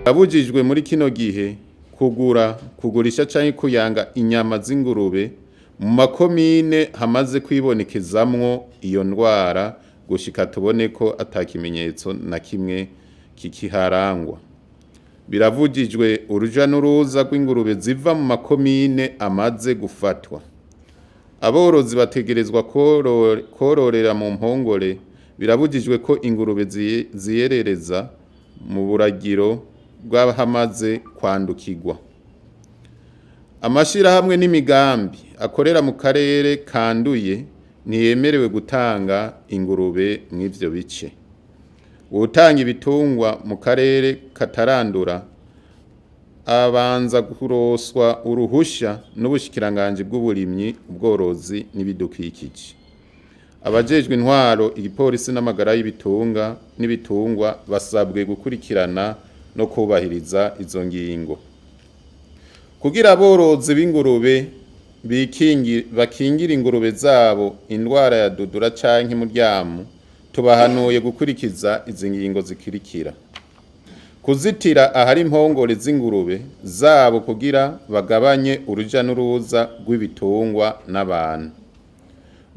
Birabujijwe muri kino gihe kugurisha canke kuyanga inyama z'ingurube mu makomine hamaze kwibonekezamwo iyo ndwara gushika tubone ko ata kimenyetso na kimwe kikiharangwa. Biravujijwe uruja n'uruza rw'ingurube ziva mu makomine amaze gufatwa. Aborozi bategerezwa kororera mu mpongore. Birabujijwe ko ingurube ziyerereza mu buragiro bw'abahamaze kwandukirwa. Amashirahamwe n'imigambi akorera mu karere kanduye ntiyemerewe gutanga ingurube mw'ivyo bice. Uwutanga ibitungwa mu karere katarandura abanza kuroswa uruhusha n'ubushikiranganji bw'uburimyi, ubworozi n'ibidukikije. Abajejwe intwaro, igipolisi n'amagara n'ibitungwa basabwe gukurikirana no kubahiriza izo ngingo. Kugira aborozi b'ingurube bakingira ingurube zabo indwara ya dudura canke muryamu, tubahanuye gukurikiza izi ngingo zikurikira: kuzitira ahari impongore z'ingurube zabo kugira bagabanye uruja n'uruza rw'ibitungwa n'abantu.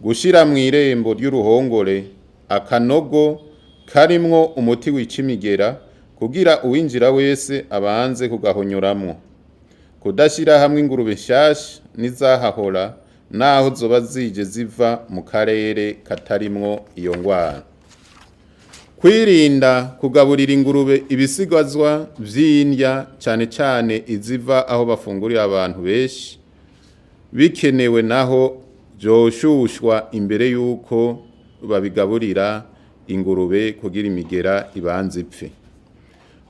Gushira mw'irembo ry'uruhongore akanogo karimwo umuti wica imigera kugira uwinjira wese abanze kugahonyoramwo. Kudashira hamwe ingurube nshasha n'izahahora naho zoba zije ziva mu karere katarimwo iyo ngwara. Kwirinda kugaburira ingurube ibisigazwa vy'indya cane cane iziva aho bafungurira abantu benshi, bikenewe naho vyoshushwa imbere yuko babigaburira ingurube kugira imigera ibanze ipfe.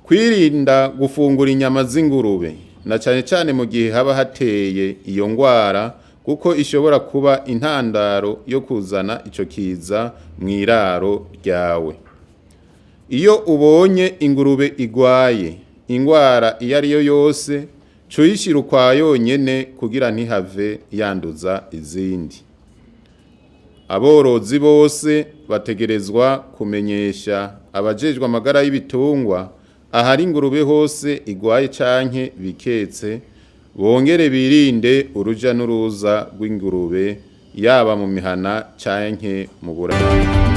Kwirinda gufungura inyama z'ingurube na cane cane mu gihe haba hateye iyo ngwara, kuko ishobora kuba intandaro yo kuzana ico kiza mw'iraro ryawe. Iyo ubonye ingurube igwaye ingwara iyo ariyo yose, cuyishira ukwa yonyene kugira ntihave yanduza izindi. Aborozi bose bategerezwa kumenyesha abajejwe amagara y'ibitungwa ahari ingurube hose igwaye canke biketse, bongere birinde uruja n'uruza rw'ingurube yaba mu mihana canke mu buraro.